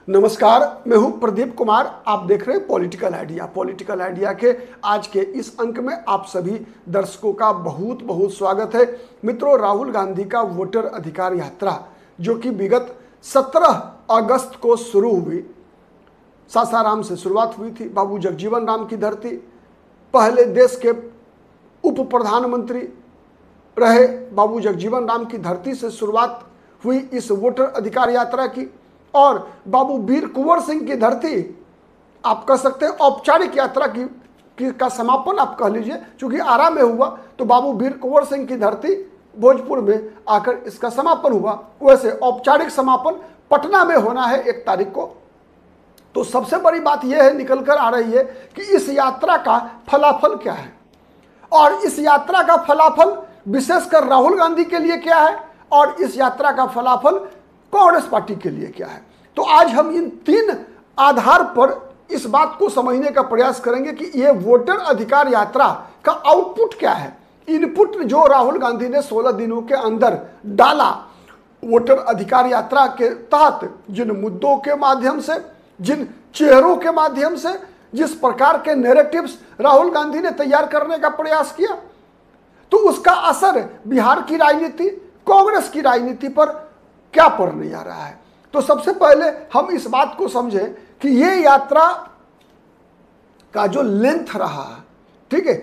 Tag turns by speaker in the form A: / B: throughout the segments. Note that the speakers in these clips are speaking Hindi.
A: नमस्कार, मैं हूं प्रदीप कुमार। आप देख रहे हैं पॉलिटिकल आइडिया। पॉलिटिकल आइडिया के आज के इस अंक में आप सभी दर्शकों का बहुत बहुत स्वागत है। मित्रों, राहुल गांधी का वोटर अधिकार यात्रा जो कि विगत 17 अगस्त को शुरू हुई, सासाराम से शुरुआत हुई थी। बाबू जगजीवन राम की धरती, पहले देश के उप प्रधानमंत्री रहे बाबू जगजीवन राम की धरती से शुरुआत हुई इस वोटर अधिकार यात्रा की। और बाबू वीर कुंवर सिंह की धरती, आप कह सकते हैं औपचारिक यात्रा का समापन आप कह लीजिए, क्योंकि आरा में हुआ तो बाबू वीर कुंवर सिंह की धरती भोजपुर में आकर इसका समापन हुआ। वैसे औपचारिक समापन पटना में होना है 1 तारीख को। तो सबसे बड़ी बात यह है निकल कर आ रही है कि इस यात्रा का फलाफल क्या है, और इस यात्रा का फलाफल विशेषकर राहुल गांधी के लिए क्या है, और इस यात्रा का फलाफल कांग्रेस पार्टी के लिए क्या है। तो आज हम इन 3 आधार पर इस बात को समझने का प्रयास करेंगे कि यह वोटर अधिकार यात्रा का आउटपुट क्या है, इनपुट जो राहुल गांधी ने 16 दिनों के अंदर डाला। वोटर अधिकार यात्रा के तहत जिन मुद्दों के माध्यम से, जिन चेहरों के माध्यम से, जिस प्रकार के नैरेटिव्स राहुल गांधी ने तैयार करने का प्रयास किया, तो उसका असर बिहार की राजनीति, कांग्रेस की राजनीति पर क्या पड़ने जा रहा है। तो सबसे पहले हम इस बात को समझें कि यह यात्रा का जो लेंथ रहा, ठीक है,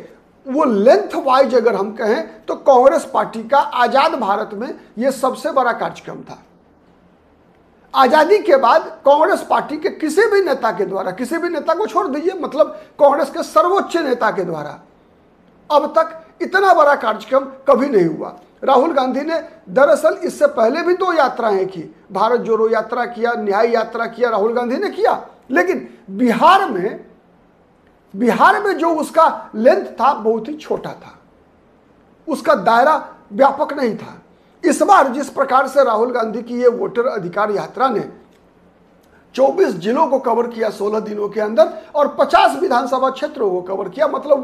A: वो लेंथ वाइज अगर हम कहें तो कांग्रेस पार्टी का आजाद भारत में यह सबसे बड़ा कार्यक्रम था। आजादी के बाद कांग्रेस पार्टी के किसी भी नेता के द्वारा, किसी भी नेता को छोड़ दीजिए, मतलब कांग्रेस के सर्वोच्च नेता के द्वारा अब तक इतना बड़ा कार्यक्रम कभी नहीं हुआ। राहुल गांधी ने दरअसल इससे पहले भी 2 यात्राएं की, भारत जोड़ो यात्रा किया, न्याय यात्रा किया, राहुल गांधी ने किया। लेकिन बिहार में जो उसका लेंथ था बहुत ही छोटा था, उसका दायरा व्यापक नहीं था। इस बार जिस प्रकार से राहुल गांधी की ये वोटर अधिकार यात्रा ने 24 जिलों को कवर किया 16 दिनों के अंदर, और 50 विधानसभा क्षेत्रों को कवर किया, मतलब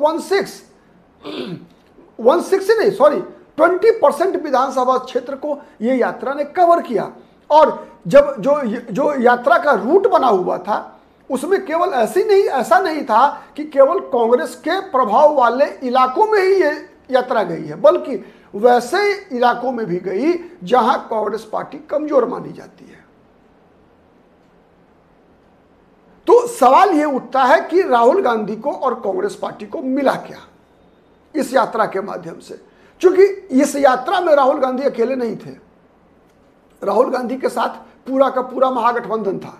A: 20% विधानसभा क्षेत्र को यह यात्रा ने कवर किया। और जब जो यात्रा का रूट बना हुआ था उसमें केवल ऐसा नहीं था कि केवल कांग्रेस के प्रभाव वाले इलाकों में ही ये यात्रा गई है, बल्कि वैसे इलाकों में भी गई जहां कांग्रेस पार्टी कमजोर मानी जाती है। तो सवाल यह उठता है कि राहुल गांधी को और कांग्रेस पार्टी को मिला क्या इस यात्रा के माध्यम से, क्योंकि इस यात्रा में राहुल गांधी अकेले नहीं थे। राहुल गांधी के साथ पूरा का पूरा महागठबंधन था।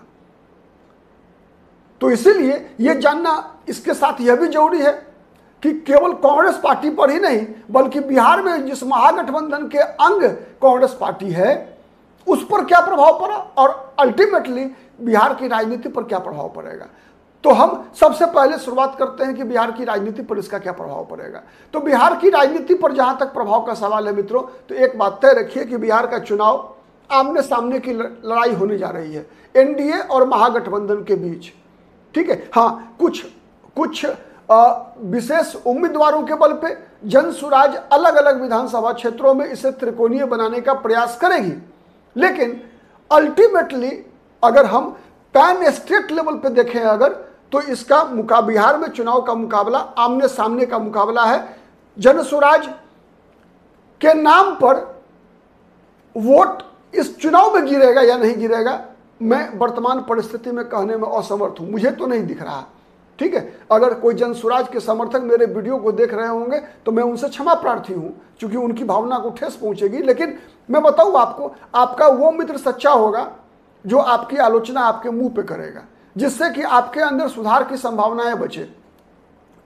A: तो इसीलिए यह जानना इसके साथ यह भी जरूरी है कि केवल कांग्रेस पार्टी पर ही नहीं, बल्कि बिहार में जिस महागठबंधन के अंग कांग्रेस पार्टी है उस पर क्या प्रभाव पड़ा, और अल्टीमेटली बिहार की राजनीति पर क्या प्रभाव पड़ेगा। तो हम सबसे पहले शुरुआत करते हैं कि बिहार की राजनीति पर इसका क्या प्रभाव पड़ेगा। तो बिहार की राजनीति पर जहां तक प्रभाव का सवाल है मित्रों, तो एक बात तय रखिए कि बिहार का चुनाव आमने सामने की लड़ाई होने जा रही है एनडीए और महागठबंधन के बीच, ठीक है। हाँ, कुछ विशेष उम्मीदवारों के बल पे जनसुराज अलग अलग विधानसभा क्षेत्रों में इसे त्रिकोणीय बनाने का प्रयास करेगी, लेकिन अल्टीमेटली अगर हम पैन स्टेट लेवल पे देखें अगर, तो इसका बिहार में चुनाव का मुकाबला आमने सामने का मुकाबला है। जनसुराज के नाम पर वोट इस चुनाव में गिरेगा या नहीं गिरेगा, मैं वर्तमान परिस्थिति में कहने में असमर्थ हूं, मुझे तो नहीं दिख रहा, ठीक है। अगर कोई जनसुराज के समर्थक मेरे वीडियो को देख रहे होंगे तो मैं उनसे क्षमा प्रार्थी हूं, क्योंकि उनकी भावना को ठेस पहुंचेगी। लेकिन मैं बताऊं आपको, आपका वो मित्र सच्चा होगा जो आपकी आलोचना आपके मुंह पे करेगा, जिससे कि आपके अंदर सुधार की संभावनाएं बचे।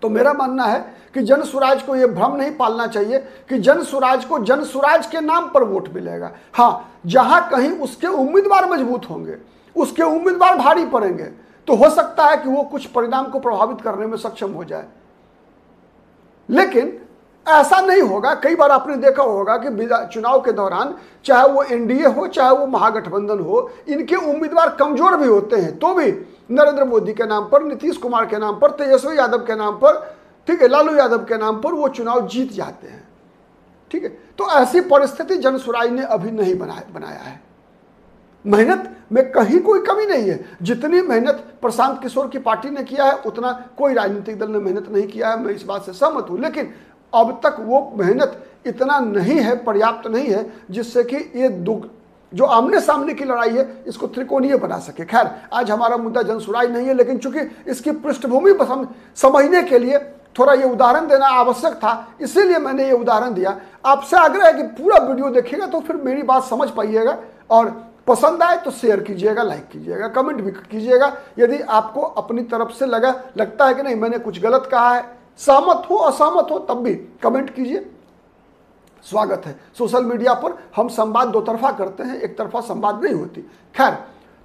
A: तो मेरा मानना है कि जनसुराज को यह भ्रम नहीं पालना चाहिए कि जनसुराज को जनसुराज के नाम पर वोट मिलेगा। हाँ, जहां कहीं उसके उम्मीदवार मजबूत होंगे, उसके उम्मीदवार भारी पड़ेंगे, तो हो सकता है कि वो कुछ परिणाम को प्रभावित करने में सक्षम हो जाए। लेकिन ऐसा नहीं होगा। कई बार आपने देखा होगा कि चुनाव के दौरान चाहे वो एनडीए हो चाहे वो महागठबंधन हो, इनके उम्मीदवार कमजोर भी होते हैं, तो भी नरेंद्र मोदी के नाम पर, नीतीश कुमार के नाम पर, तेजस्वी यादव के नाम पर, ठीक है, लालू यादव के नाम पर वो चुनाव जीत जाते हैं, ठीक है। तो ऐसी परिस्थिति जनसुराज ने अभी नहीं बनाया है। मेहनत में कहीं कोई कमी नहीं है। जितनी मेहनत प्रशांत किशोर की पार्टी ने किया है उतना कोई राजनीतिक दल ने मेहनत नहीं किया है, मैं इस बात से सहमत हूं। लेकिन अब तक वो मेहनत इतना नहीं है, पर्याप्त नहीं है, जिससे कि ये जो आमने सामने की लड़ाई है इसको त्रिकोणीय बना सके। खैर, आज हमारा मुद्दा जनसुराई नहीं है, लेकिन चूंकि इसकी पृष्ठभूमि समझने के लिए थोड़ा ये उदाहरण देना आवश्यक था, इसीलिए मैंने ये उदाहरण दिया। आपसे आग्रह है कि पूरा वीडियो देखिएगा तो फिर मेरी बात समझ पाइएगा, और पसंद आए तो शेयर कीजिएगा, लाइक कीजिएगा, कमेंट भी कीजिएगा। यदि आपको अपनी तरफ से लगता है कि नहीं मैंने कुछ गलत कहा है, सहमत हो असहमत हो, तब भी कमेंट कीजिए, स्वागत है। सोशल मीडिया पर हम संवाद दो तरफा करते हैं, एक तरफा संवाद नहीं होती। खैर,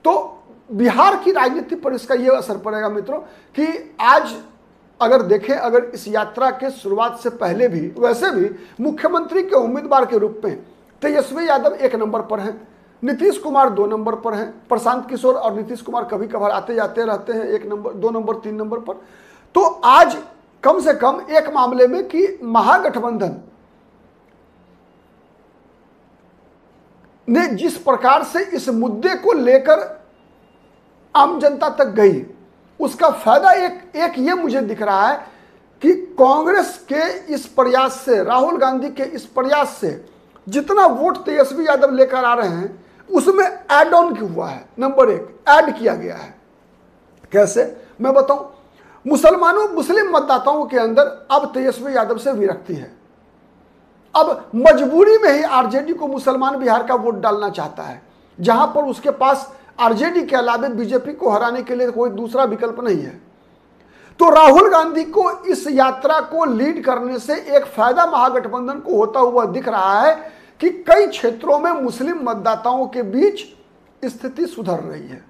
A: तो बिहार की राजनीति पर इसका यह असर पड़ेगा मित्रों कि आज अगर देखें, अगर इस यात्रा के शुरुआत से पहले भी वैसे भी मुख्यमंत्री के उम्मीदवार के रूप में तेजस्वी यादव 1 नंबर पर हैं, नीतीश कुमार 2 नंबर पर हैं, प्रशांत किशोर और नीतीश कुमार कभी कभार आते जाते रहते हैं 1 नंबर, 2 नंबर, 3 नंबर पर। तो आज कम से कम एक मामले में कि महागठबंधन ने जिस प्रकार से इस मुद्दे को लेकर आम जनता तक गई, उसका फायदा एक ये मुझे दिख रहा है कि कांग्रेस के इस प्रयास से, राहुल गांधी के इस प्रयास से जितना वोट तेजस्वी यादव लेकर आ रहे हैं उसमें ऐड ऑन हुआ है। नंबर 1, ऐड किया गया है। कैसे मैं बताऊं? मुस्लिम मतदाताओं के अंदर अब तेजस्वी यादव से विरक्ति है। अब मजबूरी में ही आरजेडी को मुसलमान बिहार का वोट डालना चाहता है, जहां पर उसके पास आरजेडी के अलावे बीजेपी को हराने के लिए कोई दूसरा विकल्प नहीं है। तो राहुल गांधी को इस यात्रा को लीड करने से एक फायदा महागठबंधन को होता हुआ दिख रहा है कि कई क्षेत्रों में मुस्लिम मतदाताओं के बीच स्थिति सुधर रही है।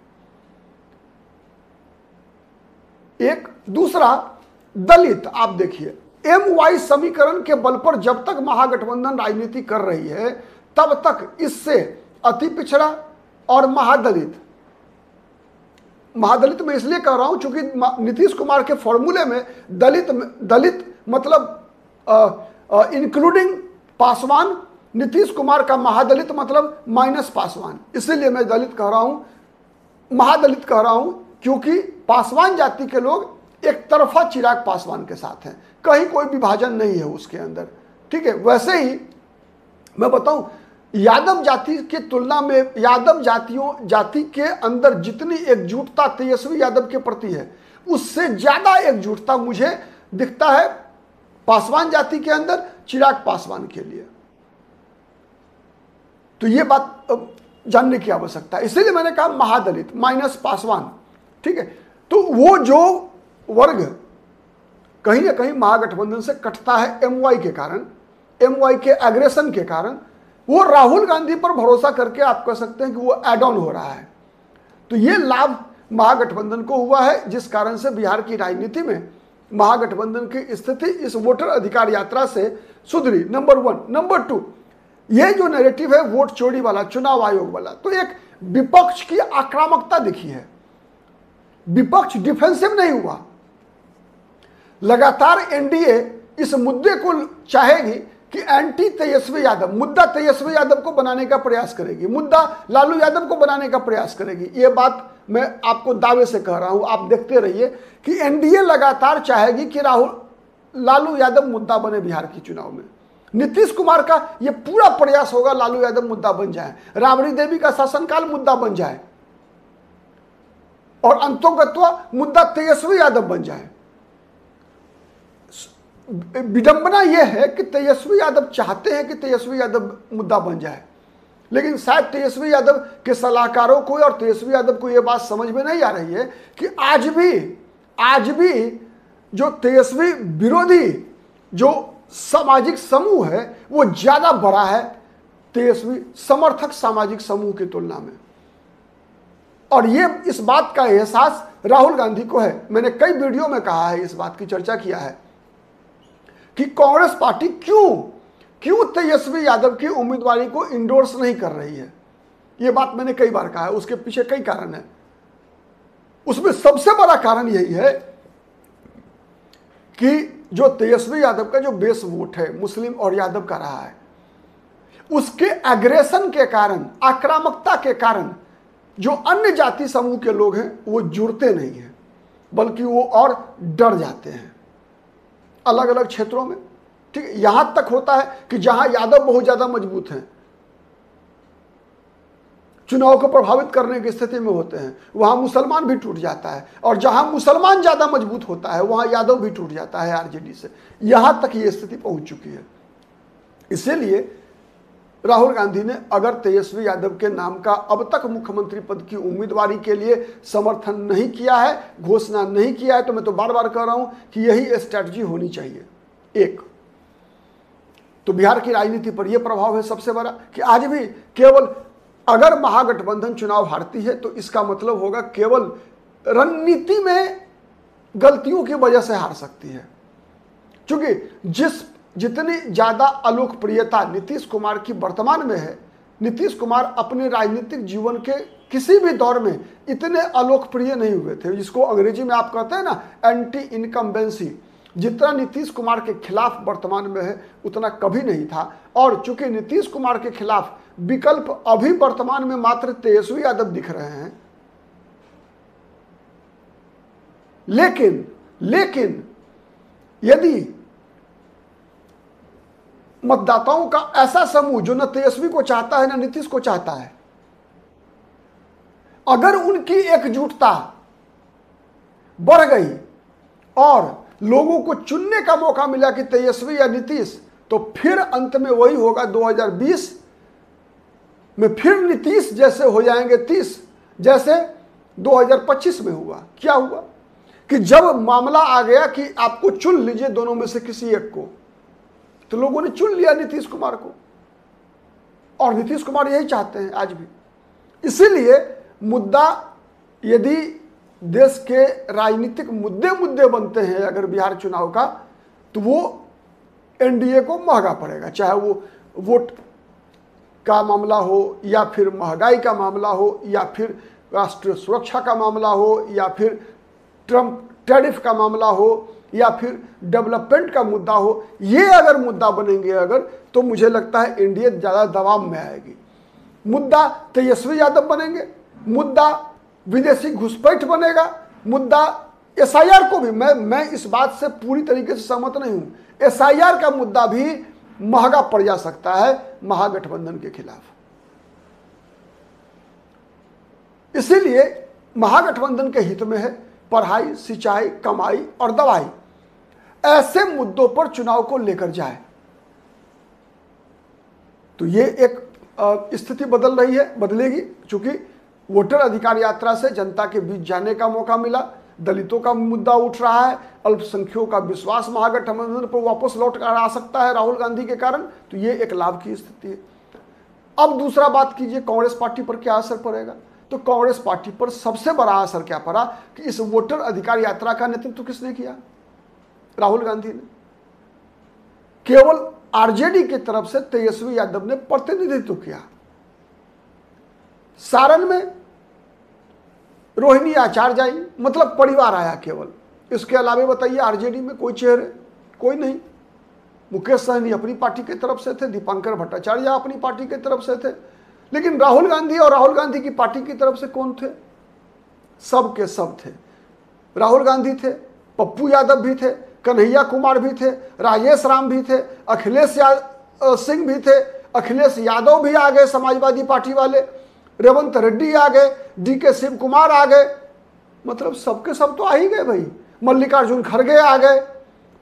A: एक दूसरा, दलित, आप देखिए MY समीकरण के बल पर जब तक महागठबंधन राजनीति कर रही है तब तक इससे अति पिछड़ा और महादलित मैं इसलिए कह रहा हूं क्योंकि नीतीश कुमार के फॉर्मूले में दलित मतलब इंक्लूडिंग पासवान, नीतीश कुमार का महादलित मतलब माइनस पासवान। इसीलिए मैं दलित कह रहा हूं, महादलित कह रहा हूं, क्योंकि पासवान जाति के लोग एक तरफा चिराग पासवान के साथ हैं, कहीं कोई विभाजन नहीं है उसके अंदर। ठीक है, वैसे ही मैं बताऊं, यादव जाति की तुलना में यादव जाति के अंदर जितनी एकजुटता तेजस्वी यादव के प्रति है उससे ज्यादा एकजुटता मुझे दिखता है पासवान जाति के अंदर चिराग पासवान के लिए। तो ये बात जानने की आवश्यकता है, इसीलिए मैंने कहा महादलित माइनस पासवान। ठीक है, तो वो जो वर्ग कहीं ना कहीं महागठबंधन से कटता है MY के कारण, MY के एग्रेशन के कारण, वो राहुल गांधी पर भरोसा करके आप कह सकते हैं कि वो एड ऑन हो रहा है। तो ये लाभ महागठबंधन को हुआ है, जिस कारण से बिहार की राजनीति में महागठबंधन की स्थिति इस वोटर अधिकार यात्रा से सुधरी। नंबर 1। नंबर 2, ये जो नैरेटिव है वोट चोरी वाला, चुनाव आयोग वाला, तो एक विपक्ष की आक्रामकता दिखी है। विपक्ष डिफेंसिव नहीं हुआ, लगातार एनडीए इस मुद्दे को चाहेगी कि एंटी तेजस्वी यादव, मुद्दा तेजस्वी यादव को बनाने का प्रयास करेगी, मुद्दा लालू यादव को बनाने का प्रयास करेगी। ये बात मैं आपको दावे से कह रहा हूं, आप देखते रहिए कि एनडीए लगातार चाहेगी कि लालू यादव मुद्दा बने बिहार के चुनाव में। नीतीश कुमार का यह पूरा प्रयास होगा लालू यादव मुद्दा बन जाए, राबड़ी देवी का शासनकाल मुद्दा बन जाए और अंतोगत्वा मुद्दा तेजस्वी यादव बन जाए। विडंबना यह है कि तेजस्वी यादव चाहते हैं कि तेजस्वी यादव मुद्दा बन जाए, लेकिन शायद तेजस्वी यादव के सलाहकारों को और तेजस्वी यादव को यह बात समझ में नहीं आ रही है कि आज भी जो तेजस्वी विरोधी जो सामाजिक समूह है वो ज्यादा बड़ा है तेजस्वी समर्थक सामाजिक समूह की तुलना में। और ये इस बात का एहसास राहुल गांधी को है। मैंने कई वीडियो में कहा है, इस बात की चर्चा किया है कि कांग्रेस पार्टी क्यों तेजस्वी यादव की उम्मीदवारी को इंडोर्स नहीं कर रही है। यह बात मैंने कई बार कहा है, उसके पीछे कई कारण है। उसमें सबसे बड़ा कारण यही है कि जो तेजस्वी यादव का जो बेस वोट है मुस्लिम और यादव का रहा है, उसके एग्रेशन के कारण, आक्रामकता के कारण जो अन्य जाति समूह के लोग हैं वो जुड़ते नहीं हैं, बल्कि वो और डर जाते हैं अलग अलग क्षेत्रों में। ठीक है, यहां तक होता है कि जहां यादव बहुत ज्यादा मजबूत हैं, चुनाव को प्रभावित करने की स्थिति में होते हैं, वहां मुसलमान भी टूट जाता है, और जहां मुसलमान ज्यादा मजबूत होता है वहां यादव भी टूट जाता है आरजेडी से। यहां तक ये स्थिति पहुंच चुकी है। इसीलिए राहुल गांधी ने अगर तेजस्वी यादव के नाम का अब तक मुख्यमंत्री पद की उम्मीदवारी के लिए समर्थन नहीं किया है, घोषणा नहीं किया है, तो मैं तो बार बार कह रहा हूं कि यही स्ट्रैटेजी होनी चाहिए। एक तो बिहार की राजनीति पर यह प्रभाव है सबसे बड़ा कि आज भी केवल अगर महागठबंधन चुनाव हारती है तो इसका मतलब होगा केवल रणनीति में गलतियों की वजह से हार सकती है। क्योंकि जितनी ज्यादा अलोकप्रियता नीतीश कुमार की वर्तमान में है, नीतीश कुमार अपने राजनीतिक जीवन के किसी भी दौर में इतने अलोकप्रिय नहीं हुए थे, जिसको अंग्रेजी में आप कहते हैं ना एंटी इनकम्बेंसी। जितना नीतीश कुमार के खिलाफ वर्तमान में है उतना कभी नहीं था। और चूंकि नीतीश कुमार के खिलाफ विकल्प अभी वर्तमान में मात्र तेजस्वी यादव दिख रहे हैं, लेकिन यदि मतदाताओं का ऐसा समूह जो न तेजस्वी को चाहता है न नीतीश को चाहता है, अगर उनकी एकजुटता बढ़ गई और लोगों को चुनने का मौका मिला कि तेजस्वी या नीतीश, तो फिर अंत में वही होगा 2020 में फिर नीतीश जैसे हो जाएंगे 30, जैसे 2025 में हुआ। क्या हुआ कि जब मामला आ गया कि आपको चुन लीजिए दोनों में से किसी एक को, तो लोगों ने चुन लिया नीतीश कुमार को, और नीतीश कुमार यही चाहते हैं आज भी। इसीलिए मुद्दा, यदि देश के राजनीतिक मुद्दे बनते हैं अगर बिहार चुनाव का, तो वो एनडीए को महंगा पड़ेगा, चाहे वो वोट का मामला हो या फिर महंगाई का मामला हो या फिर राष्ट्रीय सुरक्षा का मामला हो या फिर ट्रम्प टैरिफ का मामला हो या फिर डेवलपमेंट का मुद्दा हो। ये अगर मुद्दा बनेंगे अगर, तो मुझे लगता है एनडीए ज़्यादा दबाव में आएगी। मुद्दा तेजस्वी यादव बनेंगे, मुद्दा विदेशी घुसपैठ बनेगा, मुद्दा एसआईआर को भी मैं इस बात से पूरी तरीके से सहमत नहीं हूं। एसआईआर का मुद्दा भी महंगा पड़ जा सकता है महागठबंधन के खिलाफ। इसीलिए महागठबंधन के हित में है पढ़ाई, सिंचाई, कमाई और दवाई, ऐसे मुद्दों पर चुनाव को लेकर जाए। तो ये एक स्थिति बदल रही है, बदलेगी, क्योंकि वोटर अधिकार यात्रा से जनता के बीच जाने का मौका मिला, दलितों का मुद्दा उठ रहा है, अल्पसंख्यकों का विश्वास महागठबंधन पर वापस लौट कर आ सकता है राहुल गांधी के कारण। तो ये एक लाभ की स्थिति है। अब दूसरा बात कीजिए, कांग्रेस पार्टी पर क्या असर पड़ेगा। तो कांग्रेस पार्टी पर सबसे बड़ा असर क्या पड़ा कि इस वोटर अधिकार यात्रा का नेतृत्व किसने किया? राहुल गांधी ने। केवल आरजेडी की तरफ से तेजस्वी यादव ने प्रतिनिधित्व किया। सारण में रोहिणी आचार्य आई, मतलब परिवार आया केवल। इसके अलावा बताइए आरजेडी में कोई चेहरे, कोई नहीं। मुकेश सहनी अपनी पार्टी की तरफ से थे, दीपांकर भट्टाचार्य अपनी पार्टी की तरफ से थे, लेकिन राहुल गांधी और राहुल गांधी की पार्टी की तरफ से कौन थे? सब के सब थे। राहुल गांधी थे, पप्पू यादव भी थे, कन्हैया कुमार भी थे, राजेश राम भी थे, अखिलेश सिंह भी थे, अखिलेश यादव भी आ गए समाजवादी पार्टी वाले, रेवंत रेड्डी आ गए, डीके शिव कुमार आ गए, मतलब सबके सब तो आ ही गए भाई। मल्लिकार्जुन खड़गे आ गए,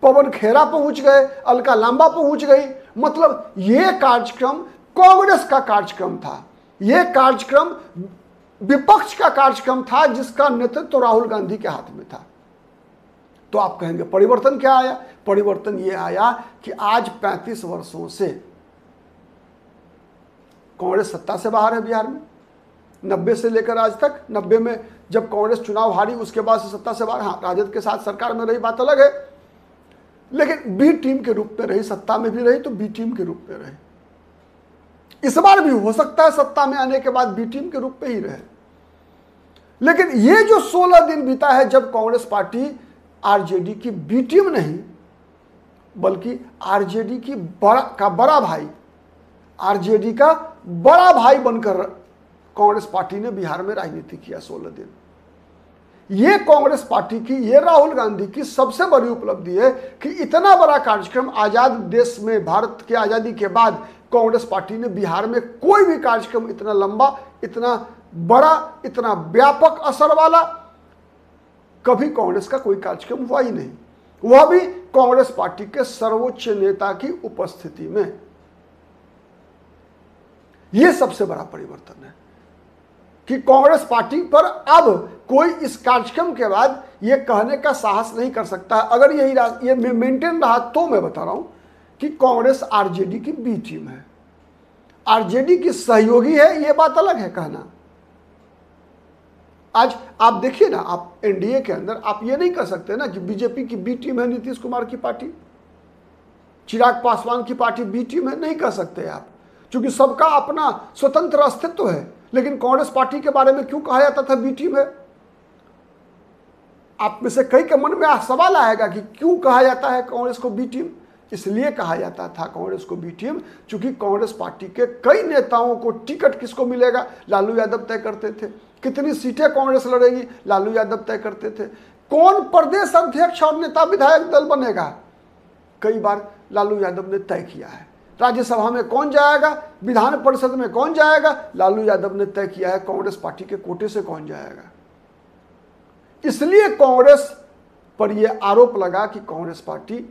A: पवन खेरा पहुंच गए, अलका लांबा पहुंच गई। मतलब ये कार्यक्रम कांग्रेस का कार्यक्रम था, ये कार्यक्रम विपक्ष का कार्यक्रम था जिसका नेतृत्व तो राहुल गांधी के हाथ में था। तो आप कहेंगे परिवर्तन क्या आया? परिवर्तन ये आया कि आज 35 वर्षों से कांग्रेस सत्ता से बाहर है बिहार में। 90 से लेकर आज तक, 90 में जब कांग्रेस चुनाव हारी उसके बाद से सत्ता से बाहर। हाँ, राजद के साथ सरकार में रही, बात अलग है, लेकिन बी टीम के रूप में रही, सत्ता में भी रही तो बी टीम के रूप में रही। इस बार भी हो सकता है सत्ता में आने के बाद बी टीम के रूप में ही रहे। लेकिन ये जो 16 दिन बीता है जब कांग्रेस पार्टी आरजेडी की बी टीम नहीं बल्कि आरजेडी का बड़ा भाई, आरजेडी का बड़ा भाई बनकर कांग्रेस पार्टी ने बिहार में राजनीति किया 16 दिन। ये कांग्रेस पार्टी की, ये राहुल गांधी की सबसे बड़ी उपलब्धि है कि इतना बड़ा कार्यक्रम आजाद देश में, भारत के आजादी के बाद कांग्रेस पार्टी ने बिहार में कोई भी कार्यक्रम इतना लंबा, इतना बड़ा, इतना व्यापक असर वाला कभी कांग्रेस का कोई कार्यक्रम हुआ ही नहीं, वह भी कांग्रेस पार्टी के सर्वोच्च नेता की उपस्थिति में। यह सबसे बड़ा परिवर्तन है कि कांग्रेस पार्टी पर अब कोई इस कार्यक्रम के बाद यह कहने का साहस नहीं कर सकता। अगर ये मेंटेन रहा तो मैं बता रहा हूं कि कांग्रेस आरजेडी की बी टीम है, आरजेडी की सहयोगी है, यह बात अलग है कहना। आज आप देखिए ना, आप एनडीए के अंदर आप ये नहीं कह सकते ना कि बीजेपी की बी टीम है नीतीश कुमार की पार्टी, चिराग पासवान की पार्टी बी टीम है, नहीं कह सकते आप, क्योंकि सबका अपना स्वतंत्र अस्तित्व है। लेकिन कांग्रेस पार्टी के बारे में क्यों कहा जाता था बी टीम है? आप में से कई के मन में सवाल आएगा कि क्यों कहा जाता है कांग्रेस को बी टीम। इसलिए कहा जाता था कांग्रेस को बी टीम क्योंकि कांग्रेस पार्टी के कई नेताओं को टिकट किसको मिलेगा, लालू यादव तय करते थे। कितनी सीटें कांग्रेस लड़ेगी, लालू यादव तय करते थे। कौन प्रदेश अध्यक्ष और नेता विधायक दल बनेगा, कई बार लालू यादव ने तय किया है। राज्यसभा में कौन जाएगा, विधान परिषद में कौन जाएगा, लालू यादव ने तय किया है। कांग्रेस पार्टी के कोटे से कौन जाएगा। इसलिए कांग्रेस पर यह आरोप लगा कि कांग्रेस पार्टी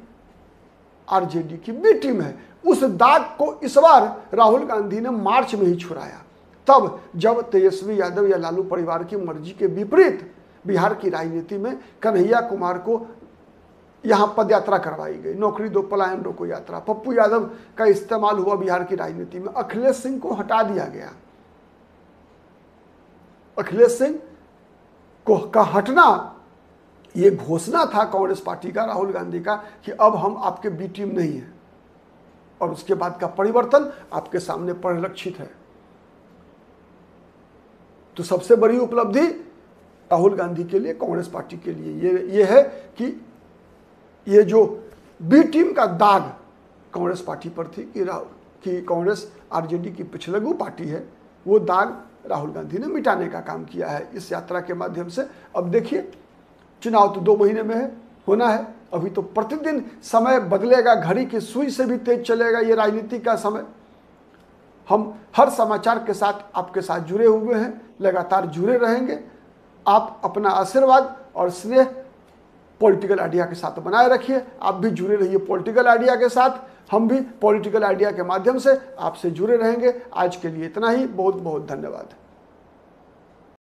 A: आरजेडी की बी टीम है। उस दाग को इस बार राहुल गांधी ने मार्च में ही छुड़ाया, तब जब तेजस्वी यादव या लालू परिवार की मर्जी के विपरीत बिहार की राजनीति में कन्हैया कुमार को यहां पदयात्रा करवाई गई, नौकरी दो पलायन रोको यात्रा। पप्पू यादव का इस्तेमाल हुआ बिहार की राजनीति में। अखिलेश सिंह को हटा दिया गया। अखिलेश सिंह को का हटना ये घोषणा था कांग्रेस पार्टी का, राहुल गांधी का, कि अब हम आपके बी टीम नहीं है। और उसके बाद का परिवर्तन आपके सामने परिलक्षित है। तो सबसे बड़ी उपलब्धि राहुल गांधी के लिए, कांग्रेस पार्टी के लिए ये है कि ये जो बी टीम का दाग कांग्रेस पार्टी पर थी कि कांग्रेस आरजेडी की पिछलगू पार्टी है, वो दाग राहुल गांधी ने मिटाने का काम किया है इस यात्रा के माध्यम से। अब देखिए, चुनाव तो 2 महीने में होना है। अभी तो प्रतिदिन समय बदलेगा, घड़ी की सुई से भी तेज चलेगा ये राजनीति का समय। हम हर समाचार के साथ आपके साथ जुड़े हुए हैं, लगातार जुड़े रहेंगे। आप अपना आशीर्वाद और स्नेह पॉलिटिकल आइडिया के साथ बनाए रखिए। आप भी जुड़े रहिए पॉलिटिकल आइडिया के साथ, हम भी पॉलिटिकल आइडिया के माध्यम से आपसे जुड़े रहेंगे। आज के लिए इतना ही, बहुत बहुत धन्यवाद।